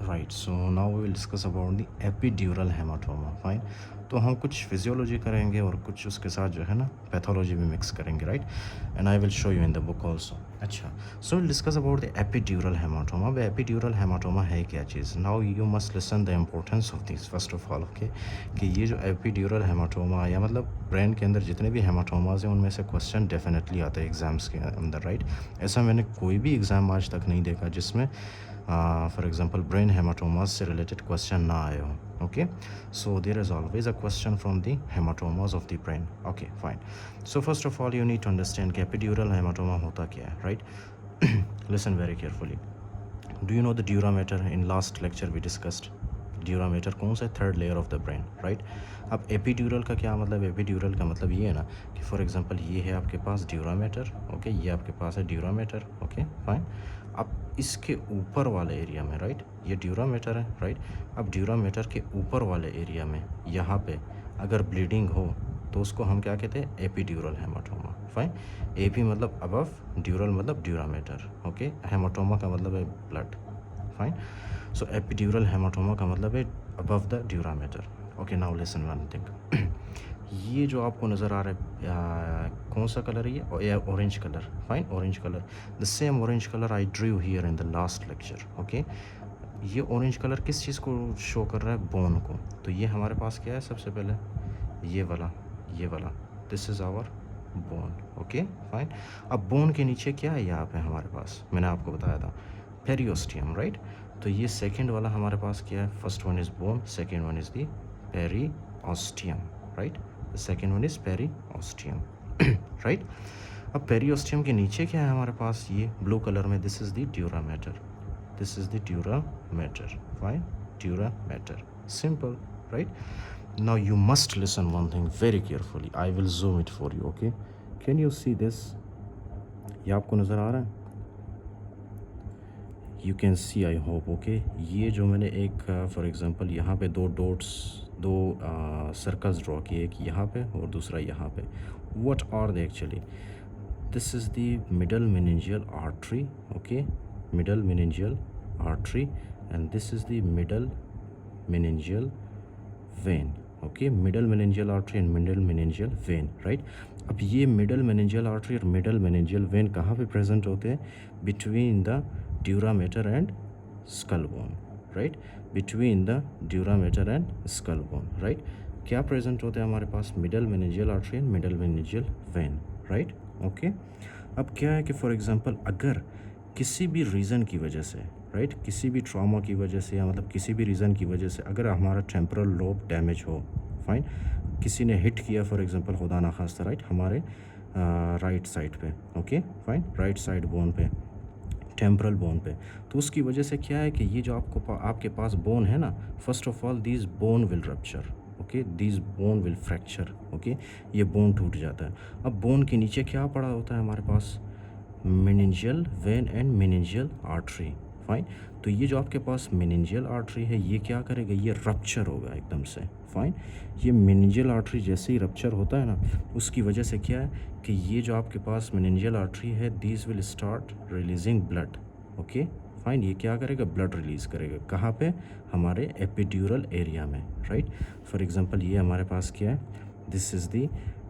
Right, so now we will discuss about the epidural haematoma. Fine, तो हम कुछ physiology करेंगे और कुछ उसके साथ जो है ना पैथोलॉजी भी मिक्स करेंगे, right. And I will show you in the book also. अच्छा, so will discuss about the epidural haematoma. व एपिड्यूरल हेमाटोमा है क्या चीज़? Now you must listen the importance of this first of all, okay. कि ये जो epidural haematoma या मतलब ब्रेन के अंदर जितने भी हेमाटोमाज हैं उनमें से क्वेश्चन डेफिनेटली आते हैं एग्ज़ाम्स के अंदर, राइट। ऐसा मैंने कोई भी एग्ज़ाम आज तक नहीं देखा जिसमें फॉर एग्जांपल ब्रेन हेमाटोमास से रिलेटेड क्वेश्चन ना आए हो, okay. So there is always a question from the haematomas of the brain, okay fine. So first of all you need to understand कि एपिड्यूरल हेमाटोमा होता क्या है, right. Listen very carefully. Do you know the dura mater? In last lecture we discussed dura mater कौन सा है? Third layer of the brain, right. अब epidural का क्या मतलब? एपिड्यूरल का मतलब ये है ना कि फॉर एग्जांपल ये है आपके पास ड्यूरामेटर, ओके, ये आपके पास है ड्यूरामेटर, ओके फाइन। अब इसके ऊपर वाले एरिया में, राइट, ये ड्यूरामेटर है, राइट। अब ड्यूरामेटर के ऊपर वाले एरिया में यहाँ पे अगर ब्लीडिंग हो तो उसको हम क्या कहते हैं? Epidural haematoma, fine. एपी मतलब अबव, ड्यूरल मतलब ड्यूरामेटर, ओके। हेमाटोमा का मतलब है ब्लड, फाइन। सो एपिड्यूरल हेमाटोमा का मतलब है above the dura mater, okay. Now listen one thing. ये जो आपको नज़र आ रहा है कौन सा कलर है? ये orange colour, fine, orange colour. The same orange colour I drew here in the last lecture, okay. ये ऑरेंज कलर किस चीज़ को शो कर रहा है? बोन को। तो ये हमारे पास क्या है? सबसे पहले ये वाला, ये वाला, this is our bone, okay fine. अब बोन के नीचे क्या है यहाँ पे हमारे पास? मैंने आपको बताया था पेरियोस्टियम, राइट। तो ये सेकंड वाला हमारे पास क्या है? First one is bone, second one is the periosteum, right. The second one is periosteum, right. अब पेरियोस्टियम के नीचे क्या है हमारे पास? ये ब्लू कलर में, this is the dura mater, this is the dura mater, fine, dura mater, simple, right. Now you must listen one thing very carefully. I will zoom it for you, okay? Can you see this? ये आपको नज़र आ रहा है? You can see, I hope, okay? ये जो मैंने एक for example यहाँ पे दो डॉट्स, दो सर्कल्स ड्रॉ किए, एक यहाँ पे और दूसरा यहाँ पे। What are they actually? This is the middle meningeal artery, okay? Middle meningeal artery, and this is the middle meningeal vein, okay. Middle meningeal artery and middle meningeal vein, right. अब ये मिडल मेनिंजियल आर्टरी और middle meningeal vein कहाँ पे present होते हैं? Between the dura mater and skull bone, right. Between the dura mater and skull bone, right. क्या present होते हैं हमारे पास? Middle meningeal artery and middle meningeal vein, right, okay. अब क्या है कि फॉर एग्जांपल अगर किसी भी रीज़न की वजह से, राइट, किसी भी ट्रॉमा की वजह से या मतलब किसी भी रीज़न की वजह से अगर हमारा टेम्पोरल लोब डैमेज हो, फाइन, किसी ने हिट किया फॉर एग्जांपल खुदा ना खास्ता, राइट, हमारे राइट साइड पे, okay fine, right side bone पे, टेम्पोरल बोन पे, तो उसकी वजह से क्या है कि ये जो आपके पास बोन है ना, first of all this bone will rupture, okay, this bone will fracture, okay. ये बोन टूट जाता है। अब बोन के नीचे क्या पड़ा होता है हमारे पास? Meningeal vein and meningeal artery, fine. तो ये जो आपके पास मेनिंजियल आर्टरी है ये क्या करेगा? ये रप्चर होगा एकदम से, फाइन। ये मेनिंजियल आर्टरी जैसे ही रप्चर होता है ना, उसकी वजह से क्या है कि ये जो आपके पास मेनिंजियल आर्टरी है this will start releasing blood, okay fine. ये क्या करेगा? ब्लड रिलीज़ करेगा। कहाँ पे? हमारे एपिड्यूरल एरिया में, राइट। फॉर एग्जांपल ये हमारे पास क्या है? This is the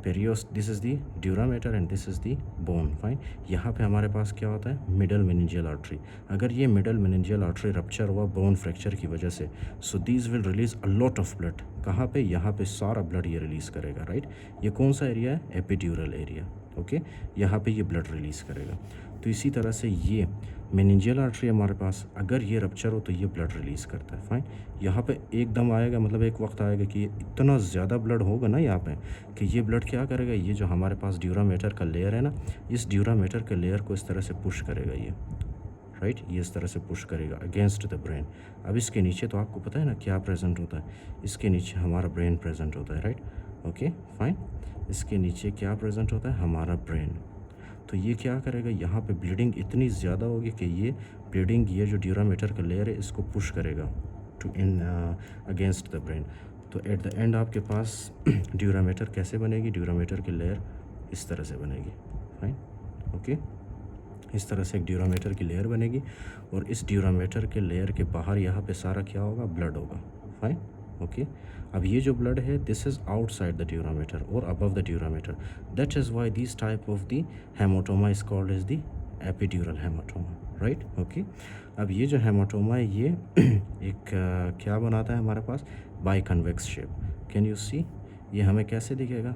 this is the dura mater and this is the bone, fine. यहाँ पे हमारे पास क्या होता है? Middle meningeal artery. अगर ये मिडल मेनिंजियल आर्टरी रप्चर हुआ बोन फ्रैक्चर की वजह से, so these will release a lot of blood. कहाँ पे? यहाँ पे सारा ब्लड ये रिलीज़ करेगा, राइट। ये कौन सा एरिया है? Epidural area, okay. यहाँ पे ये ब्लड रिलीज़ करेगा। तो इसी तरह से ये मेनिंजियल आर्टरी हमारे पास अगर ये रप्चर हो तो ये ब्लड रिलीज़ करता है, फाइन। यहाँ पे एकदम आएगा, मतलब एक वक्त आएगा कि ये इतना ज़्यादा ब्लड होगा ना यहाँ पे कि ये ब्लड क्या करेगा? ये जो हमारे पास ड्यूरामेटर का लेयर है ना, इस ड्यूरामेटर के लेयर को इस तरह से पुश करेगा ये, राइट। ये इस तरह से पुश करेगा अगेंस्ट द ब्रेन। अब इसके नीचे तो आपको पता है ना क्या प्रेजेंट होता है? इसके नीचे हमारा ब्रेन प्रेजेंट होता है, राइट, ओके फाइन। इसके नीचे क्या प्रेजेंट होता है? हमारा ब्रेन। तो ये क्या करेगा? यहाँ पे ब्लीडिंग इतनी ज़्यादा होगी कि ये ब्लीडिंग, ये जो ड्यूरामेटर का लेयर है इसको पुश करेगा to in against the brain. तो एट द एंड आपके पास ड्यूरामेटर कैसे बनेगी? ड्यूरामेटर की लेयर इस तरह से बनेगी, फाइन, ओके। इस तरह से एक ड्यूरामीटर की लेयर बनेगी और इस ड्यूरामीटर के लेयर के बाहर यहाँ पे सारा क्या होगा, ब्लड होगा। Fine, okay. अब ये जो ब्लड है this is outside the dura mater और above the dura mater, that is why this type of the haematoma is called as the epidural haematoma, right, okay. अब ये जो हेमाटोमा है ये एक क्या बनाता है हमारे पास, biconvex shape. Can you see, ये हमें कैसे दिखेगा,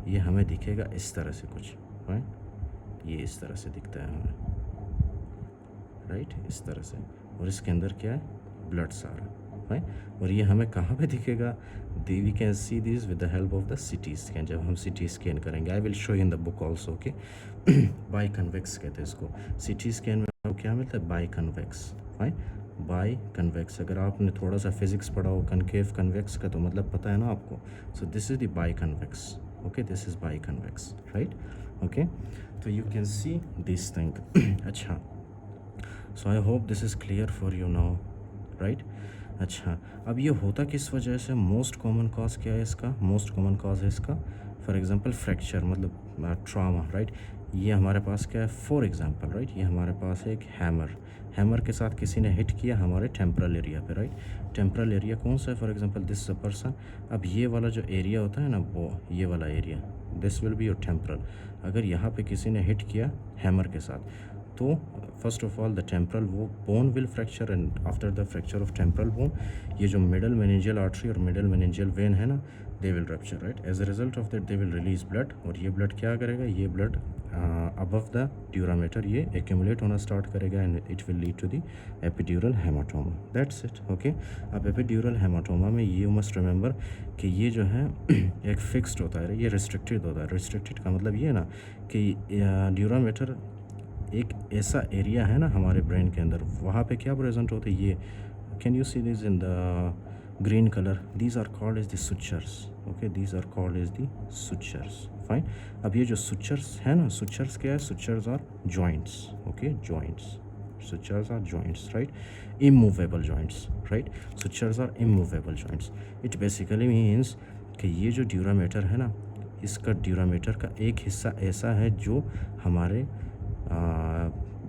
ये हमें दिखेगा इस तरह से कुछ, फाइन, ये इस तरह से दिखता है हमें, राइट, इस तरह से। और इसके अंदर क्या है, ब्लड सारा, राइट। और ये हमें कहाँ पे दिखेगा, we can see this with the help of the CT scan. जब हम CT स्कैन करेंगे, I will show in the book also, okay. Biconvex कहते हैं इसको। CT स्कैन में आपको क्या मिलता है, by convex, fine, by convex. अगर आपने थोड़ा सा फिजिक्स पढ़ा हो कनकेव कन्वेक्स का तो मतलब पता है ना आपको। So this is the biconvex, okay, this is biconvex, right, okay. तो you can see this thing. अच्छा, so I hope this is clear for you now, right. अच्छा, अब ये होता किस वजह से, मोस्ट कॉमन कॉज क्या है इसका, मोस्ट कॉमन कॉज है इसका फॉर एग्जांपल फ्रैक्चर, मतलब ट्रॉमा, राइट। ये हमारे पास क्या है, फॉर एग्जांपल, राइट, ये हमारे पास है एक हैमर, हैमर के साथ किसी ने हिट किया हमारे टेम्परल एरिया पे, राइट। टेम्परल एरिया कौन सा है, for example this a person. अब ये वाला जो एरिया होता है ना, वो ये वाला area, this will be your temporal. अगर यहाँ पे किसी ने हिट किया हैमर के साथ, तो first of all the temporal वो bone will fracture, and after the fracture of temporal bone ये जो मिडल मेनिंजियल आर्टरी और मिडल मेनिंजियल वेन है ना, they will rupture, right. As a result of that they will release blood, और ये blood क्या करेगा, ये ब्लड अबव द ड्यूरामीटर ये एक्यूमुलेट होना स्टार्ट करेगा and it will lead to the epidural haematoma, that's it, okay. अब epidural haematoma में यू मस्ट रिमेंबर कि ये जो है एक फिक्स्ड होता है, ये रिस्ट्रिक्टेड होता है। रिस्ट्रिक्टेड का मतलब ये है ना कि ड्यूरामीटर एक ऐसा एरिया है ना हमारे ब्रेन के अंदर, वहाँ पे क्या प्रेजेंट होते हैं, ये can you see this in the green colour, these are called as the sutures, okay, these are called as the sutures, fine. अब ये जो सुचर्स है ना, सुचर्स क्या है, sutures are joints, okay, joints, sutures are joints, right, immovable joints, right, sutures are immovable joints. It basically means कि ये जो ड्यूरामीटर है ना, इसका ड्यूरामीटर का एक हिस्सा ऐसा है जो हमारे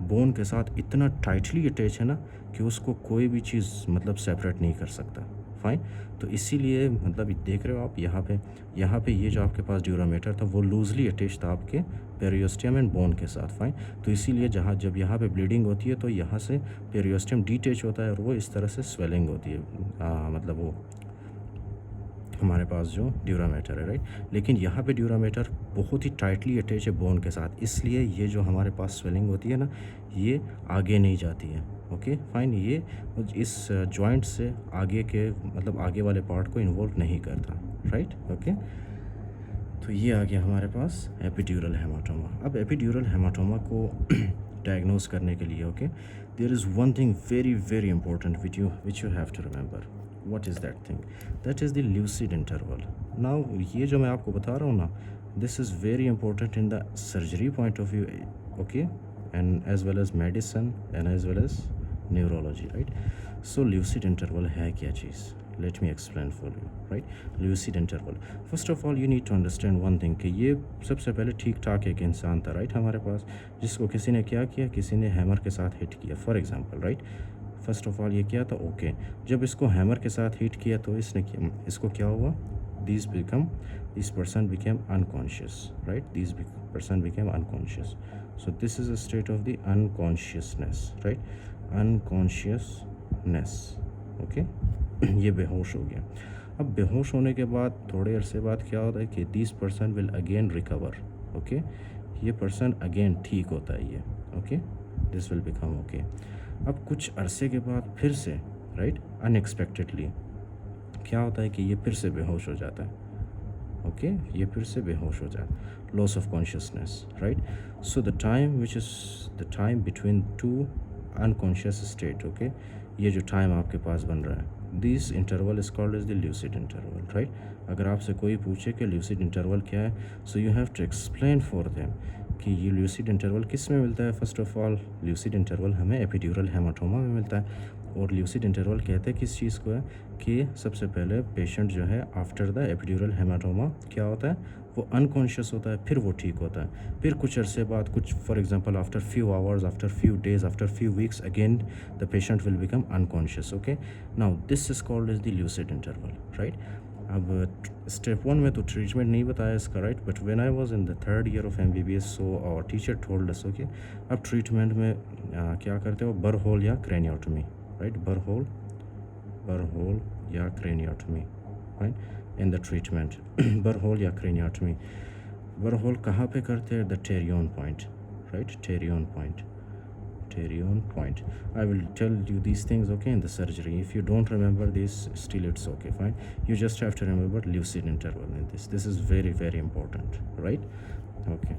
बोन के साथ इतना टाइटली अटैच है ना कि उसको कोई भी चीज़ मतलब सेपरेट नहीं कर सकता, फाइन। तो इसीलिए मतलब देख रहे हो आप यहाँ पे ये जो आपके पास ड्यूरामीटर था वो लूजली अटैच था आपके पेरियोस्टियम एंड बोन के साथ, फाइन। तो इसीलिए जब यहाँ पे ब्लीडिंग होती है तो यहाँ से पेरियोस्टियम डिटैच होता है और वो इस तरह से स्वेलिंग होती है, मतलब वो हमारे पास जो ड्यूरामीटर है, राइट। लेकिन यहाँ पे ड्यूरामीटर बहुत ही टाइटली अटैच है बोन के साथ, इसलिए ये जो हमारे पास स्वेलिंग होती है ना, ये आगे नहीं जाती है, ओके, फाइन। ये इस जॉइंट से आगे के मतलब आगे वाले पार्ट को इन्वॉल्व नहीं करता, राइट, ओके। तो ये आ गया हमारे पास एपिड्यूरल हेमाटोमा। अब एपिड्यूरल हेमाटोमा को डायग्नोज करने के लिए, okay, there is one thing very very important which you have to remember. What is that thing? That is the lucid interval. Now ये जो मैं आपको बता रहा हूँ ना, this is very important in the surgery point of view, okay, and as well as medicine and as well as neurology, right? So lucid interval है क्या चीज़? Let me explain for you, right? Lucid interval. First of all, you need to understand one thing कि ये सबसे पहले ठीक ठाक एक इंसान था, right, हमारे पास, जिसको किसी ने क्या किया, किसी ने हैमर के साथ हिट किया, for example, right. First of all ये क्या था, ओके, जब इसको हैमर के साथ हिट किया तो इसको क्या हुआ, this person became unconscious, right, this person became unconscious. So this is a state of the unconsciousness, right, unconsciousness, okay. ये बेहोश हो गया। अब बेहोश होने के बाद थोड़े अरसे बाद क्या होता है कि this person will again recover, okay, ये पर्सन अगेन ठीक होता है ये, okay, this will become okay. अब कुछ अरसे के बाद फिर से, राइट, अनएक्सपेक्टेडली क्या होता है कि ये फिर से बेहोश हो जाता है, ओके, ये फिर से बेहोश हो जाता है, loss of consciousness, right. So the time which is the time between two unconscious state, okay, ये जो टाइम आपके पास बन रहा है, this interval is called as the lucid interval, right. अगर आपसे कोई पूछे कि ल्यूसिड इंटरवल क्या है, so you have to explain for them कि ये ल्यूसिड इंटरवल किस में मिलता है। First of all lucid interval हमें एपिड्यूरल हेमाटोमा में मिलता है, और ल्यूसिड इंटरवल कहते हैं किस चीज़ को है कि सबसे पहले पेशेंट जो है आफ्टर द एपिड्यूरल हेमाटोमा क्या होता है, वो अनकॉन्शियस होता है, फिर वो ठीक होता है, फिर कुछ अरसे बाद, कुछ for example after few hours, after few days, after few weeks, again the patient will become unconscious. Okay, now this is called as the lucid interval, right. अब स्टेप 1 में तो ट्रीटमेंट नहीं बताया इसका, right, but when I was in the third year of MBBS, so our teacher told us, okay, अब treatment में क्या करते हो, बर होल या क्रेनियोटमी, राइट, बर होल या craniotomy, right, in the treatment. Burr hole या क्रेनियोटमी. बर होल कहाँ पे करते हैं, the pterion point, right, pterion point. I will tell you these things, okay, in the surgery. If you don't remember this, still it's okay, fine. You just have to remember lucid interval in this. This is very, very important, right? Okay.